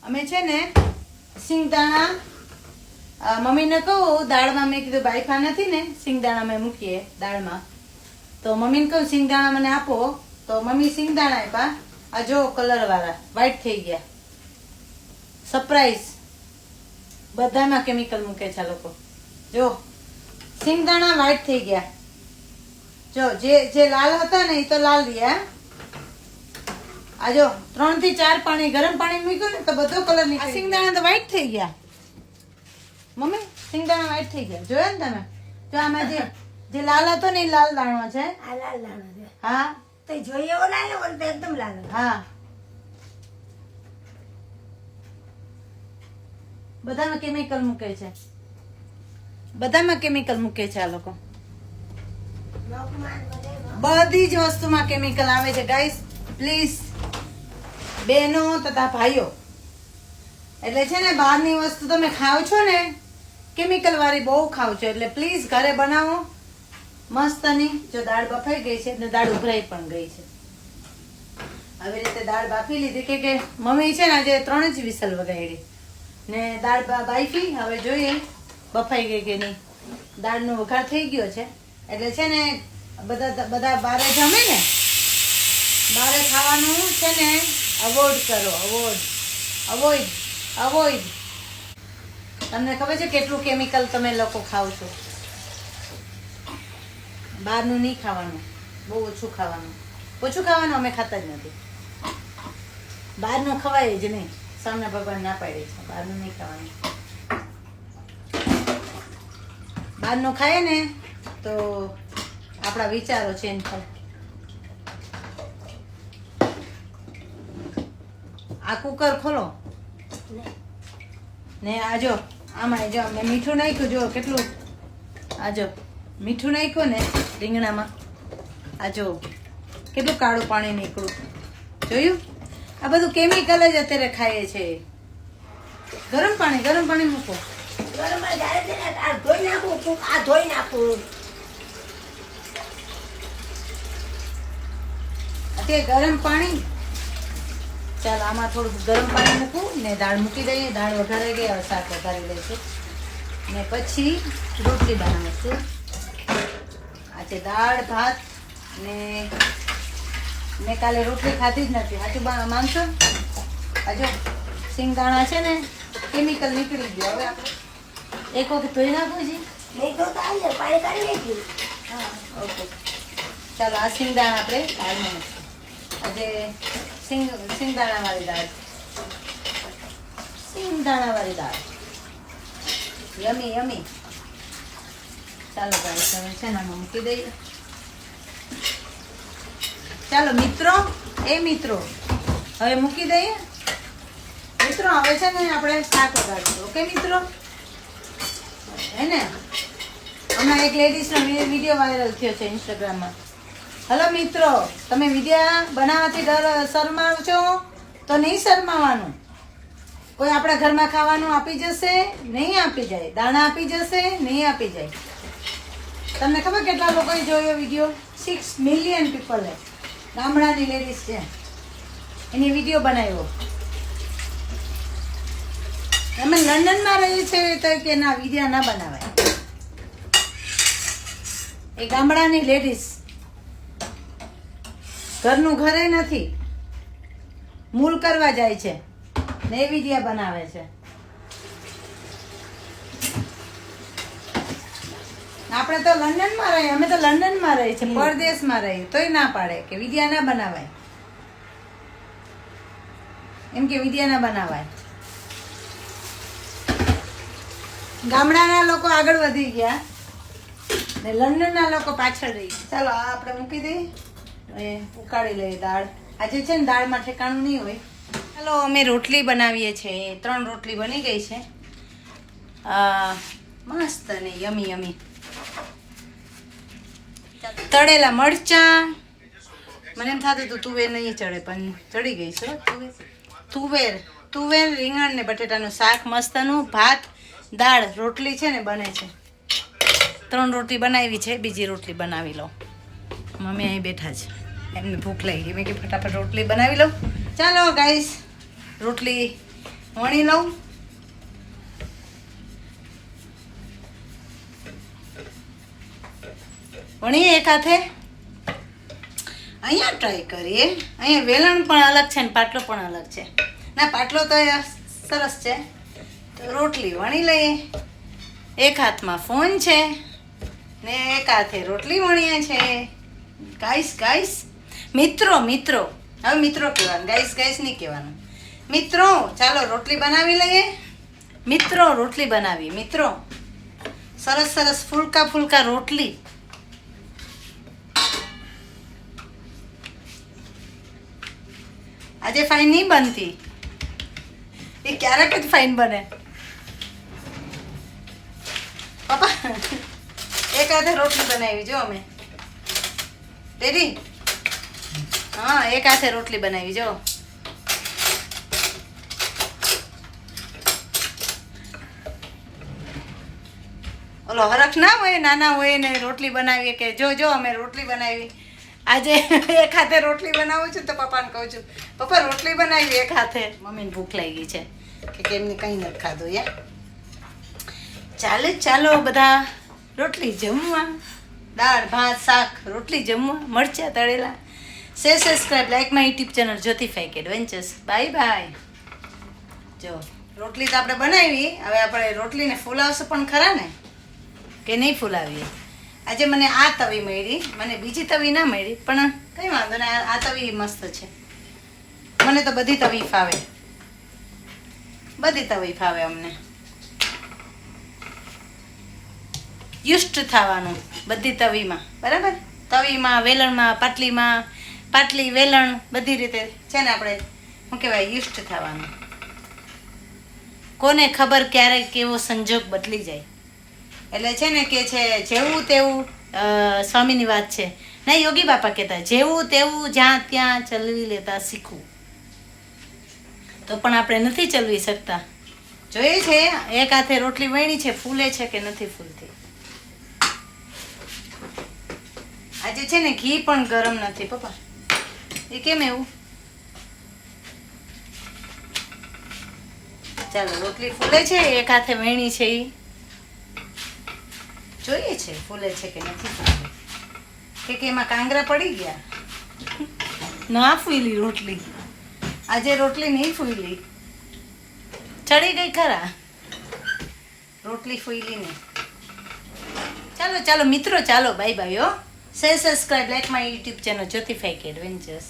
અમે છે ને સિંગદાણા મમ્મીને કહું દાળમાં મેં કીધું બાયફા નથી ને સિંગદાણા મેં મૂકીએ દાળમાં તો મમ્મીને કહું સિંગદાણા મને આપો તો મમ્મી સિંગદાણા આપ્યા આ જો કલર વાળા વ્હાઈટ થઈ ગયા સરપ્રાઈઝ બધામાં કેમિકલ મૂકે છે લોકો જો સિંગદાણા વ્હાઈટ થઈ ગયા જો જે લાલ હતા ને એ તો લાલ રહ્યા આ જો 3 થી 4 પાણી ગરમ પાણી મૂક્યું ને તો બધો કલર નીકળી સિંગદાણા તો વ્હાઈટ થઈ ગયા મમ્મી સિંગદાણા વ્હાઈટ થઈ ગયા જોયા ને તમે જો આમાં જે લાલ હતો ને એ લાલ દાણો છે આ લાલ દાણો છે હા તો જોઈએ એવો લાલ ને ઓલો તો એકદમ લાલ હા બધામાં કેમિકલ મૂકે છે બધામાં કેમિકલ મૂકે છે આ લોકો બધી જ વસ્તુમાં કેમિકલ આવે છે ગાઈસ પ્લીઝ બહેનો તથા ભાઈઓ એટલે છે ને બહારની વસ્તુ તમે ખાવ છો ને કેમિકલ વાળી બહુ ખાવ છો એટલે પ્લીઝ ઘરે બનાવો મસ્તની જો દાળ બફાઈ ગઈ છે ને દાળ ઉભરાઈ પણ ગઈ છે આવી રીતે દાળ બાફી લીધી કે મમ્મી છે ને આજે 3 જ વિસલ વગાડી ને દાળ બાફી હવે જોઈએ બફાઈ ગઈ કે નહીં દાળનો વઘાર થઈ ગયો છે એટલે છે ને બધા બારે જમે ને બારે ખાવાનું છે ને અવોઇડ કરો અવોઇડ તમને ખબર છે કેટલું કેમિકલ તમે લોકો ખાવ છો બહારનું નહીં ખાવાનું બહુ ઓછું ખાવાનું અમે ખાતા જ નથી બહારનું ખવાય જ નહીં સામે ભગવાન ના પાડે છે બહારનું નહીં ખાવાનું બહારનું ખાય ને તો આપણા વિચારો ચેન્જ થાય આ કુકર ખોલો ને આજો આમાં જો મેં મીઠું નાખ્યું જો કેટલું આજો મીઠું નાખ્યું ને રીંગણામાં આજો કેટલું કાળું પાણી નીકળ્યું જોયું આ બધું કેમિકલ જ અત્યારે ખાઈએ છે ગરમ પાણી મૂકો ગરમ આ ધોઈ નાખું આ ધોઈ નાખું અત્યારે ગરમ પાણી ચાલો આમાં થોડું ગરમ પાણી મૂકું ને દાળ મૂકી દઈએ દાળ વઘારાઈ ગઈ હવે શાક વઘારી લઈશું ને પછી રોટલી બનાવીશું આજે દાળ ભાત ને મેં કાલે રોટલી ખાધી જ નથી સાચું માનશો હજુ સિંગદાણા છે ને કેમિકલ નીકળી ગયો હવે આપણે એક વખત ધોઈ નાખવું છે નહીં તો ચાલે પાણી કાઢી નાખ્યું હા ઓકે ચાલો આ સિંગદાણા આપણે દાળમાં આજે સિંગદાણા વાળી દાળ યમી ચાલો ભાઈ તમે છે ને મૂકી દઈએ ચાલો મિત્રો હવે મૂકી દઈએ મિત્રો હવે છે ને આપણે શાક વગાડીશું ઓકે મિત્રો હે ને હમણાં એક લેડીઝનો વિડીયો વાયરલ થયો છે ઇન્સ્ટાગ્રામમાં હલો મિત્રો તમે વિડીયો બનાવવાથી શરમાવ છો તો નહીં શરમાવાનું કોઈ આપણા ઘરમાં ખાવાનું આપી જશે નહીં આપી જાય દાણા આપી જશે નહીં આપી જાય તમને ખબર કેટલા લોકોએ જોયો વિડીયો 6 મિલિયન પીપલે ગામડાની લેડીઝ છે એની વિડીયો બનાવ્યો અમે લંડનમાં રહીએ છીએ તો કે ના વિડીયો ના બનાવાય એ ગામડાની લેડીઝ ઘરનું ઘરે નથી મૂલ કરવા જાય છે ને એ વિડીયો બનાવે છે આપણે તો લંડનમાં રહીએ અમે તો લંડનમાં રહીએ છીએ પરદેશમાં રહીએ તોય ના પાડે કે વિડીયો ના બનાવાય એમ કે વિડીયો ના બનાવાય ગામડાના લોકો આગળ વધી ગયા ને લંડનના લોકો પાછળ રહી ચાલો આ આપણે મૂકી દઈએ ઉકાળી લઈએ દાળ આજે છે ને દાળમાં ઠેકાણું નહીં હોય ચાલો અમે રોટલી બનાવીએ છીએ 3 રોટલી બની ગઈ છે મસ્ત ને યમી તળેલા મરચાં મને એમ થતું હતું તુવેર નહીં ચડે પણ ચડી ગઈ છે તુવેર રીંગણ ને બટેટાનું શાક મસ્તનું ભાત દાળ રોટલી છે ને બને છે 3 રોટલી બનાવી છે બીજી રોટલી બનાવી લો મમ્મી અહીં બેઠા છે એમને ભૂખ લાગી મેં કે ફટાફટ રોટલી બનાવી લઉં ચાલો ગાઈસ રોટલી વણી લઉં. વણીએ એક હાથે. અહીંયા ટ્રાય કરીએ. અહીંયા વેલણ પણ અલગ છે ને પાટલો પણ અલગ છે. ના, પાટલો તો સરસ છે. તો રોટલી વણી લઈએ. એક હાથમાં ફોન છે ને એક હાથે રોટલી વણીએ છે. ગાઈસ મિત્રો હવે મિત્રો કહેવાનું, ગાઈસ નહીં કહેવાનું. મિત્રો ચાલો રોટલી બનાવી લઈએ. મિત્રો રોટલી બનાવી. મિત્રો સરસ ફૂલકા રોટલી. આજે ફાઇન નહીં બનતી, એ ક્યારેક જ ફાઇન બને. પપ્પા એક હાથે રોટલી બનાવી જો અમે. ડેડી હા, એક હાથે રોટલી બનાવી જો. ઓલો હરખ ના હોય, નાના હોય ને રોટલી બનાવીએ કે જો અમે રોટલી બનાવી. આજે એક હાથે રોટલી બનાવું છું તો પપ્પાને કહું છું, પપ્પા રોટલી બનાવી એક હાથે. મમ્મીને ભૂખ લાગી છે કે કેમને કંઈ નથી ખાધું યાર. ચાલો બધા રોટલી જમવા. દાળ ભાત શાક રોટલી જમવા. મરચાં તળેલા. Share subscribe like my YouTube channel જ્યોતિફાઈક એડવેન્ચર્સ. બાય. જો રોટલી તો આપણે બનાવી. હવે આપણે રોટલીને ફૂલાવશે પણ ખરા ને કે નહીં ફૂલાવીએ. આજે મને આ તવી મળી, મને બીજી તવી ના મળી, પણ કંઈ વાંધો નહીં. આ તવી મસ્ત છે. મને તો બધી તવી ફાવે. બધી તવી ફાવે અમને. યુસ્ટ થવાનું બધી તવીમાં, બરાબર. તવીમાં, વેલણમાં, પાટલી વેલણ બધી રીતે છે ને આપણે શું કહેવાય, યુસ્ટ થવાનું. કોને ખબર ક્યારે કેવો સંજોગ બદલી જાય. એટલે છે ને કે છે જેવું તેવું, સ્વામીની વાત છે ના, યોગી બાપા કહેતા જેવું તેવું જ્યાં ત્યાં ચલવી લેતા શીખવું. તો પણ આપણે નથી ચલવી શકતા. જોઈએ છે એક હાથે રોટલી વણી છે, ફૂલે છે કે નથી ફૂલતી. આજે છે ને ઘી પણ ગરમ નથી પપ્પા. એ કેમ એવું? ચાલો રોટલી ફૂલે છે, એક હાથે વણી છે. એ જોઈએ છે ફૂલે છે કે નથી ફૂલે, કે એમાં કાંગરા પડી ગયા. ના ફૂલી રોટલી. આજે રોટલી નહીં ફૂલી, ચડી ગઈ ખરા. રોટલી ફૂલી નહીં. ચાલો મિત્રો, ચાલો bye. Share subscribe like my YouTube channel જ્યોતિફાઈક એડવેન્ચર્સ.